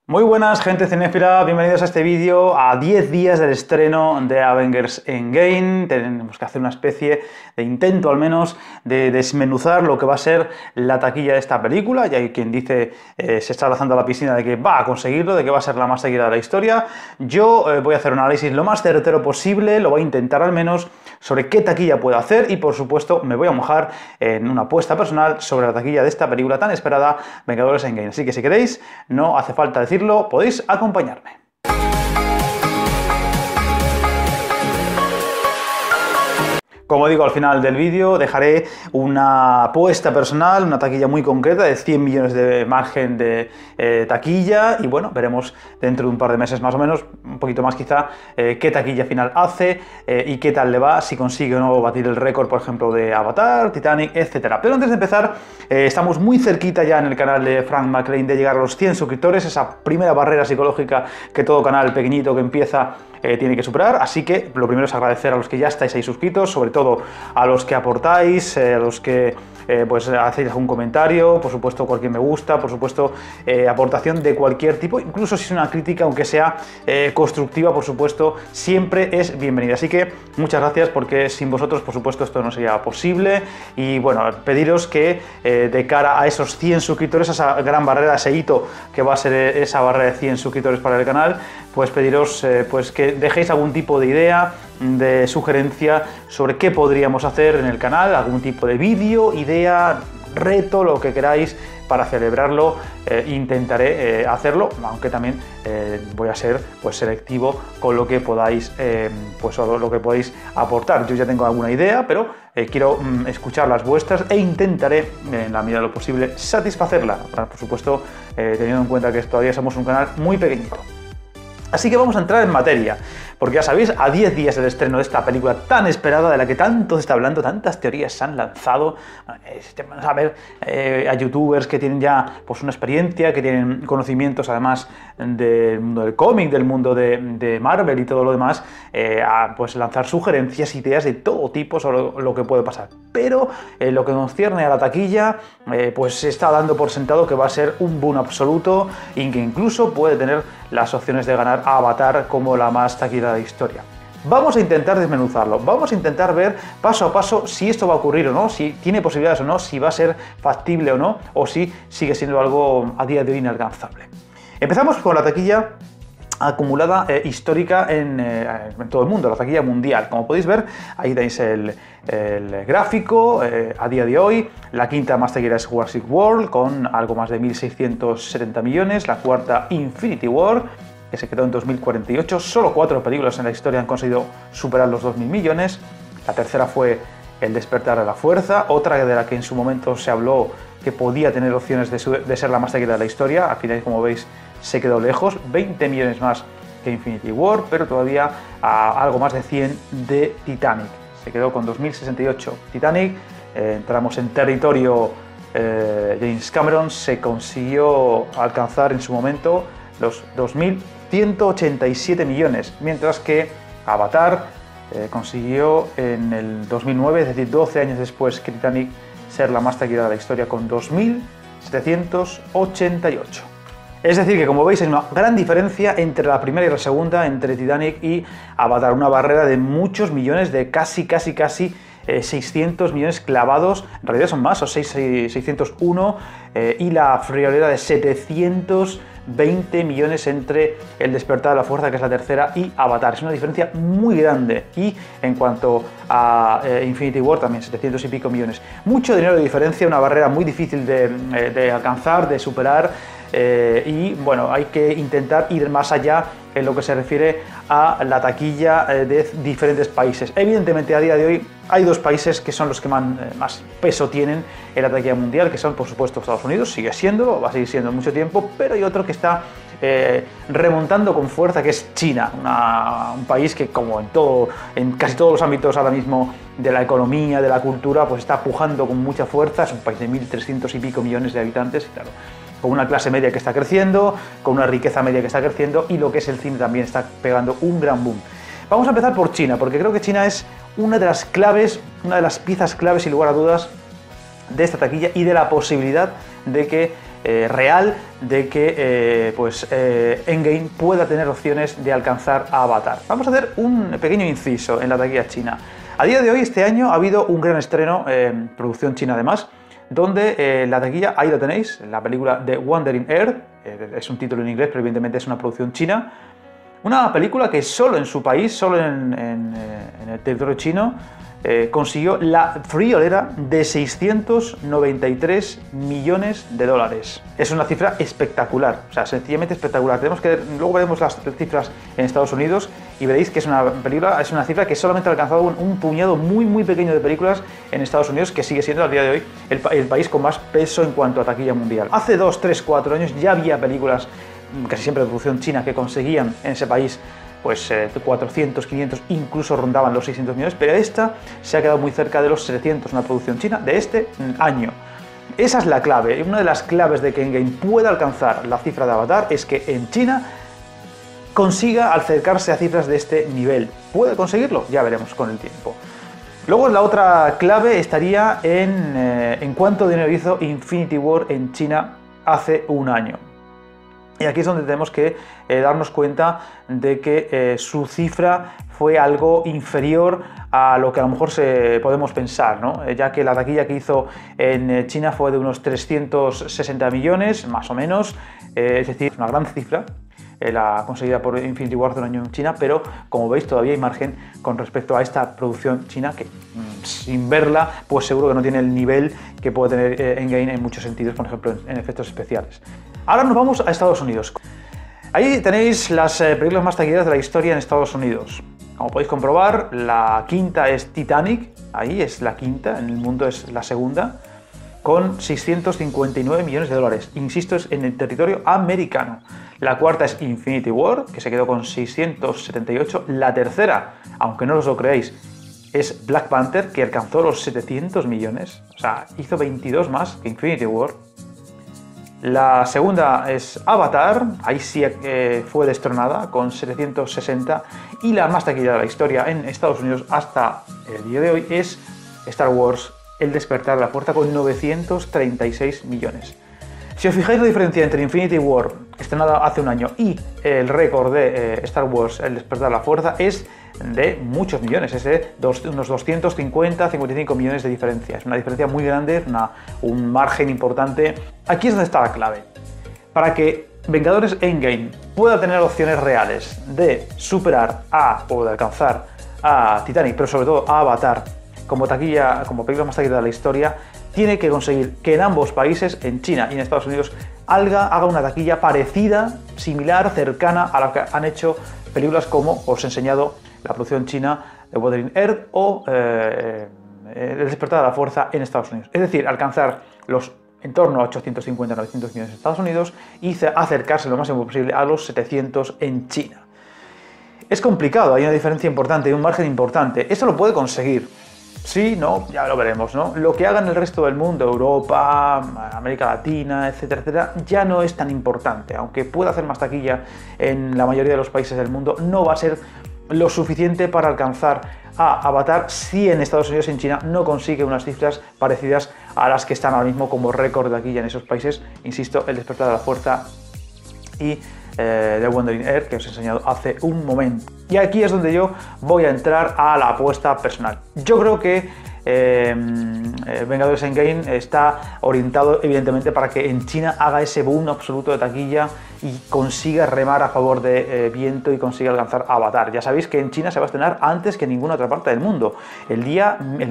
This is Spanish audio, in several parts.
Muy buenas, gente cinéfila, bienvenidos a este vídeo a 10 días del estreno de Avengers Endgame. Tenemos que hacer una especie de intento, al menos, de desmenuzar lo que va a ser la taquilla de esta película. Y hay quien dice, se está lanzando a la piscina de que va a conseguirlo, de que va a ser la más taquillera de la historia. Yo voy a hacer un análisis lo más certero posible, lo voy a intentar al menos, sobre qué taquilla puedo hacer y, por supuesto, me voy a mojar en una apuesta personal sobre la taquilla de esta película tan esperada, Vengadores Endgame. Así que si queréis, no hace falta decirlo, podéis acompañarme. Como digo, al final del vídeo dejaré una apuesta personal, una taquilla muy concreta de 100 millones de margen de taquilla y bueno, veremos dentro de un par de meses más o menos, un poquito más quizá, qué taquilla final hace y qué tal le va, si consigue o no batir el récord, por ejemplo, de Avatar, Titanic, etc. Pero antes de empezar, estamos muy cerquita ya en el canal de Frank McLean de llegar a los 100 suscriptores, esa primera barrera psicológica que todo canal pequeñito que empieza tiene que superar, así que lo primero es agradecer a los que ya estáis ahí suscritos, sobre todo a los que aportáis, a los que pues hacéis algún comentario, por supuesto cualquier me gusta, por supuesto aportación de cualquier tipo, incluso si es una crítica, aunque sea constructiva, por supuesto, siempre es bienvenida. Así que muchas gracias, porque sin vosotros, por supuesto, esto no sería posible. Y bueno, pediros que de cara a esos 100 suscriptores, a esa gran barrera, ese hito que va a ser esa barrera de 100 suscriptores para el canal, pues pediros pues que dejéis algún tipo de idea, de sugerencia sobre qué podríamos hacer en el canal, algún tipo de vídeo, idea, reto, lo que queráis para celebrarlo. Intentaré hacerlo, aunque también voy a ser pues selectivo con lo que podáis pues lo que podéis aportar. Yo ya tengo alguna idea, pero quiero escuchar las vuestras e intentaré en la medida de lo posible satisfacerla, por supuesto teniendo en cuenta que todavía somos un canal muy pequeñito. Así que vamos a entrar en materia, porque ya sabéis, a 10 días del estreno de esta película tan esperada, de la que tanto se está hablando, tantas teorías se han lanzado, a ver, a youtubers que tienen ya pues una experiencia, que tienen conocimientos además del mundo del cómic, del mundo de Marvel y todo lo demás, a pues lanzar sugerencias, ideas de todo tipo sobre lo que puede pasar. Pero lo que nos cierne a la taquilla, pues se está dando por sentado que va a ser un boom absoluto y que incluso puede tener las opciones de ganar a Avatar como la más taquillera de la historia. Vamos a intentar desmenuzarlo, vamos a intentar ver paso a paso si esto va a ocurrir o no, si tiene posibilidades o no, si va a ser factible o no, o si sigue siendo algo a día de hoy inalcanzable. Empezamos con la taquilla acumulada histórica en todo el mundo, la taquilla mundial. Como podéis ver, ahí tenéis el gráfico. A día de hoy, la quinta más taquillera es Jurassic World, con algo más de 1.670 millones, la cuarta Infinity War, que se quedó en 2048, solo 4 películas en la historia han conseguido superar los 2.000 millones, la tercera fue El despertar de la fuerza, otra de la que en su momento se habló que podía tener opciones de ser la más taquillera de la historia, al final, como veis, se quedó lejos, 20 millones más que Infinity War, pero todavía a algo más de 100 de Titanic. Se quedó con 2068 Titanic. Entramos en territorio James Cameron, se consiguió alcanzar en su momento los 2.187 millones, mientras que Avatar consiguió en el 2009, es decir, 12 años después que Titanic, ser la más taquillera de la historia con 2.788. Es decir, que como veis hay una gran diferencia entre la primera y la segunda, entre Titanic y Avatar, una barrera de muchos millones, de casi 600 millones clavados, en realidad son más, son 601, y la friolera de 720 millones entre El despertar de la fuerza, que es la tercera, y Avatar. Es una diferencia muy grande. Y en cuanto a Infinity War, también 700 y pico millones. Mucho dinero de diferencia, una barrera muy difícil de alcanzar, de superar. Y bueno, hay que intentar ir más allá en lo que se refiere a la taquilla de diferentes países. Evidentemente, a día de hoy hay dos países que son los que más peso tienen en la taquilla mundial, que son, por supuesto, Estados Unidos, sigue siendo, va a seguir siendo mucho tiempo, pero hay otro que está remontando con fuerza, que es China, un país que, como en casi todos los ámbitos ahora mismo de la economía, de la cultura, pues está pujando con mucha fuerza. Es un país de 1.300 y pico millones de habitantes, y claro, con una clase media que está creciendo, con una riqueza media que está creciendo, y lo que es el cine también está pegando un gran boom. Vamos a empezar por China, porque creo que China es una de las claves, una de las piezas claves, sin lugar a dudas, de esta taquilla y de la posibilidad de que real de que Endgame pueda tener opciones de alcanzar a Avatar. Vamos a hacer un pequeño inciso en la taquilla china. A día de hoy, este año, ha habido un gran estreno, producción china además, donde la taquilla, ahí lo tenéis, la película de Wandering Earth, es un título en inglés, pero evidentemente es una producción china. Una película que solo en su país, solo en el territorio chino, consiguió la friolera de 693 millones de dólares. Es una cifra espectacular, o sea, sencillamente espectacular. Luego veremos las cifras en Estados Unidos y veréis que es una cifra que solamente ha alcanzado un puñado muy pequeño de películas en Estados Unidos, que sigue siendo a día de hoy el país con más peso en cuanto a taquilla mundial. Hace 2, 3, 4 años ya había películas, casi siempre de producción china, que conseguían en ese país pues 400, 500, incluso rondaban los 600 millones, pero esta se ha quedado muy cerca de los 700, una producción china de este año. Esa es la clave, una de las claves de que Endgame pueda alcanzar la cifra de Avatar es que en China consiga acercarse a cifras de este nivel. ¿Puede conseguirlo? Ya veremos con el tiempo. Luego la otra clave estaría en cuánto dinero hizo Infinity War en China hace un año. Y aquí es donde tenemos que darnos cuenta de que su cifra fue algo inferior a lo que a lo mejor podemos pensar, ¿no? Ya que la taquilla que hizo en China fue de unos 360 millones, más o menos, es decir, una gran cifra, la conseguida por Infinity War de un año en China, pero como veis todavía hay margen con respecto a esta producción china que sin verla pues seguro que no tiene el nivel que puede tener Endgame en muchos sentidos, por ejemplo en efectos especiales. Ahora nos vamos a Estados Unidos. Ahí tenéis las películas más taquilleras de la historia en Estados Unidos. Como podéis comprobar, la quinta es Titanic, ahí es la quinta, en el mundo es la segunda, con 659 millones de dólares. Insisto, es en el territorio americano. La cuarta es Infinity War, que se quedó con 678. La tercera, aunque no os lo creéis, es Black Panther, que alcanzó los 700 millones. O sea, hizo 22 más que Infinity War. La segunda es Avatar, ahí sí fue destronada con 760, y la más taquillera de la historia en Estados Unidos hasta el día de hoy es Star Wars, El despertar de la fuerza, con 936 millones. Si os fijáis la diferencia entre Infinity War, estrenada hace un año, y el récord de Star Wars, El despertar de la fuerza, es de muchos millones, es de unos 250, 55 millones de diferencia. Es una diferencia muy grande, un margen importante. Aquí es donde está la clave. Para que Vengadores Endgame pueda tener opciones reales de superar o de alcanzar a Titanic, pero sobre todo a Avatar, como película más taquillera de la historia, tiene que conseguir que en ambos países, en China y en Estados Unidos, haga una taquilla parecida, similar, cercana a la que han hecho películas como os he enseñado la producción china de Wandering Earth o El despertar de la fuerza en Estados Unidos. Es decir, alcanzar los en torno a 850-900 millones en Estados Unidos y acercarse lo máximo posible a los 700 en China. Es complicado, hay una diferencia importante, hay un margen importante. Esto lo puede conseguir. Sí, no, ya lo veremos, ¿no? Lo que haga en el resto del mundo, Europa, América Latina, etcétera, etcétera, ya no es tan importante. Aunque pueda hacer más taquilla en la mayoría de los países del mundo, no va a ser lo suficiente para alcanzar a Avatar si en Estados Unidos y en China no consigue unas cifras parecidas a las que están ahora mismo como récord de taquilla en esos países. Insisto, El despertar de la fuerza y The Wandering Earth, que os he enseñado hace un momento. Y aquí es donde yo voy a entrar a la apuesta personal. Yo creo que Vengadores Endgame está orientado evidentemente para que en China haga ese boom absoluto de taquilla y consiga remar a favor de viento y consiga alcanzar Avatar. Ya sabéis que en China se va a estrenar antes que en ninguna otra parte del mundo, el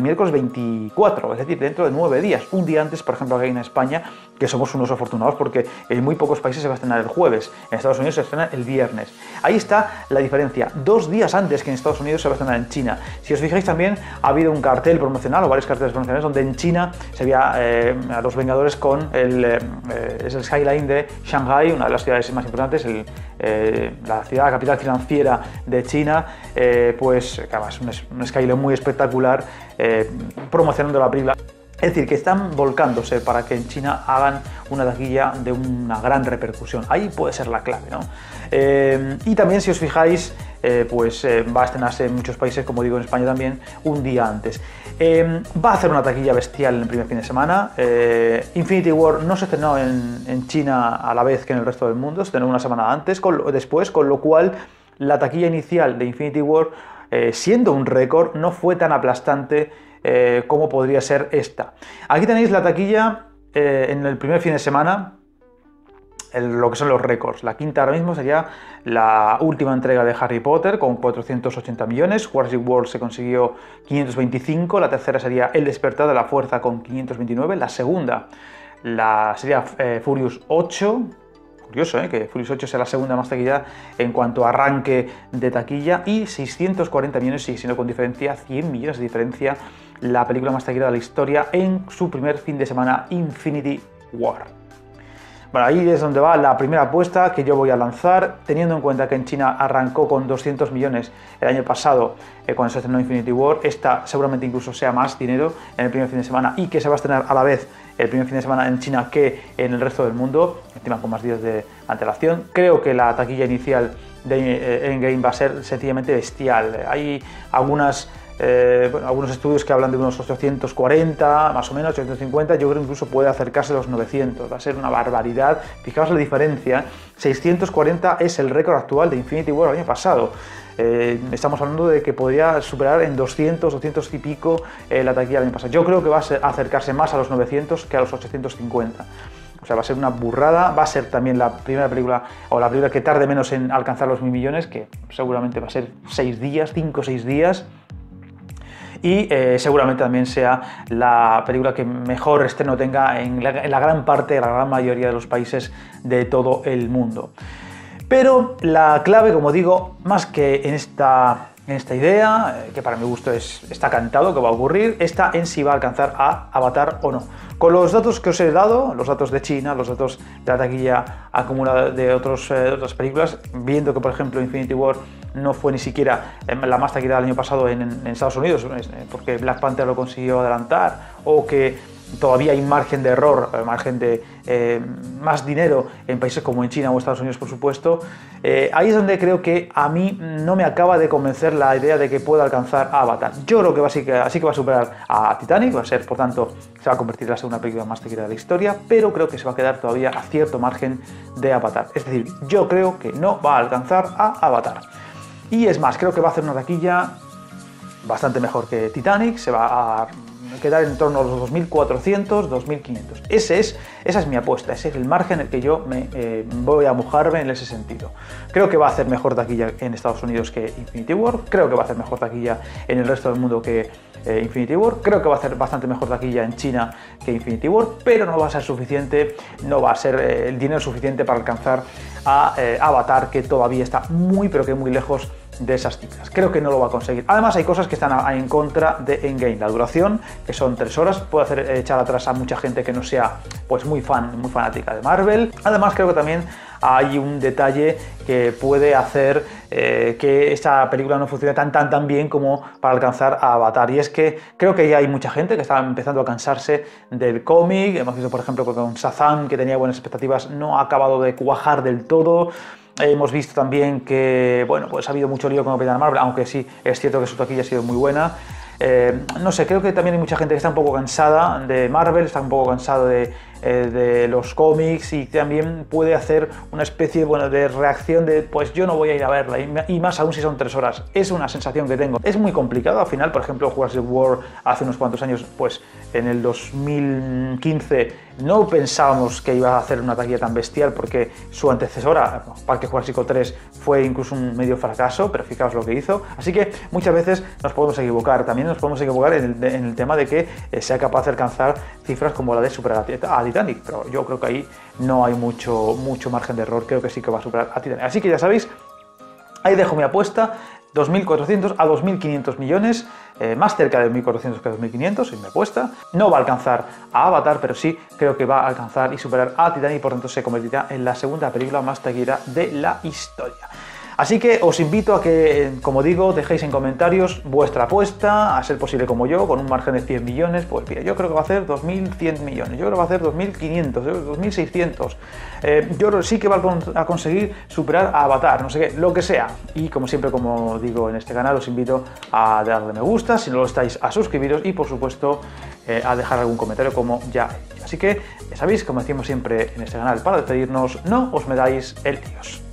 miércoles 24, es decir, dentro de 9 días, un día antes, por ejemplo, aquí en España, que somos unos afortunados porque en muy pocos países se va a estrenar el jueves, en Estados Unidos se estrena el viernes. Ahí está la diferencia, 2 días antes que en Estados Unidos se va a estrenar en China. Si os fijáis también ha habido un cartel promocional o varios carteles promocionales donde en China se veía a los Vengadores con el skyline de Shanghái, una de las ciudades más importantes, la ciudad, capital financiera de China, pues claro, es un skyline muy espectacular promocionando la película. Es decir, que están volcándose para que en China hagan una taquilla de una gran repercusión. Ahí puede ser la clave, ¿no? Y también, si os fijáis, va a estrenarse en muchos países, como digo en España también, un día antes. Va a hacer una taquilla bestial en el primer fin de semana. Infinity War no se estrenó en China a la vez que en el resto del mundo, se estrenó una semana después, con lo cual la taquilla inicial de Infinity War, siendo un récord, no fue tan aplastante como podría ser esta. Aquí tenéis la taquilla en el primer fin de semana, lo que son los récords. La quinta ahora mismo sería la última entrega de Harry Potter con 480 millones, Jurassic World se consiguió 525, la tercera sería El despertar de la fuerza con 529, la segunda sería Furious 8, curioso que Furious 8 sea la segunda más taquilla en cuanto a arranque de taquilla, y 640 millones, sigue siendo con diferencia, 100 millones de diferencia, la película más taquillera de la historia en su primer fin de semana, Infinity War. Bueno, ahí es donde va la primera apuesta que yo voy a lanzar, teniendo en cuenta que en China arrancó con 200 millones el año pasado cuando se estrenó Infinity War. Esta seguramente incluso sea más dinero en el primer fin de semana y que se va a estrenar a la vez el primer fin de semana en China que en el resto del mundo, encima con más días de antelación. Creo que la taquilla inicial de Endgame va a ser sencillamente bestial. Hay algunos estudios que hablan de unos 840, más o menos, 850, yo creo que incluso puede acercarse a los 900, va a ser una barbaridad. Fijaos la diferencia, 640 es el récord actual de Infinity War el año pasado. Estamos hablando de que podría superar en 200, 200 y pico la taquilla del año pasado. Yo creo que va a acercarse más a los 900 que a los 850. O sea, va a ser una burrada, va a ser también la primera película, o la película que tarde menos en alcanzar los 1.000 millones, que seguramente va a ser 6 días, 5 o 6 días. Y seguramente también sea la película que mejor estreno tenga en la gran parte, la gran mayoría de los países de todo el mundo. Pero la clave, como digo, más que en esta idea, que para mi gusto está cantado que va a ocurrir, está en si va a alcanzar a Avatar o no. Con los datos que os he dado, los datos de China, los datos de la taquilla acumulada de otras películas, viendo que por ejemplo Infinity War no fue ni siquiera la más taquillera del año pasado en Estados Unidos, porque Black Panther lo consiguió adelantar, o que todavía hay margen de error, margen de más dinero en países como en China o Estados Unidos, por supuesto. Ahí es donde creo que a mí no me acaba de convencer la idea de que pueda alcanzar a Avatar. Yo creo que así que va a superar a Titanic, va a ser, por tanto, se va a convertir en la segunda película más taquillera de la historia, pero creo que se va a quedar todavía a cierto margen de Avatar. Es decir, yo creo que no va a alcanzar a Avatar. Y es más, creo que va a hacer una taquilla bastante mejor que Titanic, se va a quedar en torno a los 2.400, 2.500. Esa es mi apuesta, ese es el margen en el que yo voy a mojarme en ese sentido. Creo que va a hacer mejor taquilla en Estados Unidos que Infinity War, creo que va a hacer mejor taquilla en el resto del mundo que Infinity War, creo que va a hacer bastante mejor taquilla en China que Infinity War, pero no va a ser suficiente, no va a ser el dinero suficiente para alcanzar a Avatar, que todavía está muy pero que muy lejos de esas cifras. Creo que no lo va a conseguir. Además hay cosas que están en contra de Endgame. La duración, que son 3 horas, puede hacer echar atrás a mucha gente que no sea pues muy fanática de Marvel. Además creo que también hay un detalle que puede hacer que esta película no funcione tan bien como para alcanzar a Avatar, y es que creo que ya hay mucha gente que está empezando a cansarse del cómic. Hemos visto por ejemplo que con Shazam, que tenía buenas expectativas, no ha acabado de cuajar del todo. Hemos visto también que, bueno, pues ha habido mucho lío con Capitana Marvel, aunque sí es cierto que su taquilla ha sido muy buena. No sé, creo que también hay mucha gente que está un poco cansada de Marvel, está un poco cansado de los cómics, y también puede hacer una especie de reacción de pues yo no voy a ir a verla, y más aún si son 3 horas. Es una sensación que tengo. Es muy complicado al final. Por ejemplo, Jurassic World hace unos cuantos años, pues en el 2015 no pensábamos que iba a hacer una taquilla tan bestial, porque su antecesora, Parque Jurásico 3, fue incluso un medio fracaso, pero fijaos lo que hizo. Así que muchas veces nos podemos equivocar. También nos podemos equivocar en el tema de que sea capaz de alcanzar cifras como la de superar a Titanic, pero yo creo que ahí no hay mucho margen de error. Creo que sí que va a superar a Titanic. Así que ya sabéis, ahí dejo mi apuesta. 2.400 a 2.500 millones, más cerca de 1.400 que de 2.500, es mi apuesta. No va a alcanzar a Avatar, pero sí creo que va a alcanzar y superar a Titanic, y por tanto se convertirá en la segunda película más taquillera de la historia. Así que os invito a que, como digo, dejéis en comentarios vuestra apuesta, a ser posible como yo, con un margen de 100 millones, pues mira, yo creo que va a hacer 2.100 millones, yo creo que va a hacer 2.500, 2.600, yo creo que sí que va a conseguir superar a Avatar, no sé qué, lo que sea. Y como siempre, como digo en este canal, os invito a darle me gusta, si no lo estáis, a suscribiros y por supuesto a dejar algún comentario como ya he hecho. Así que ya sabéis, como decimos siempre en este canal, para despedirnos, no os metáis el líos.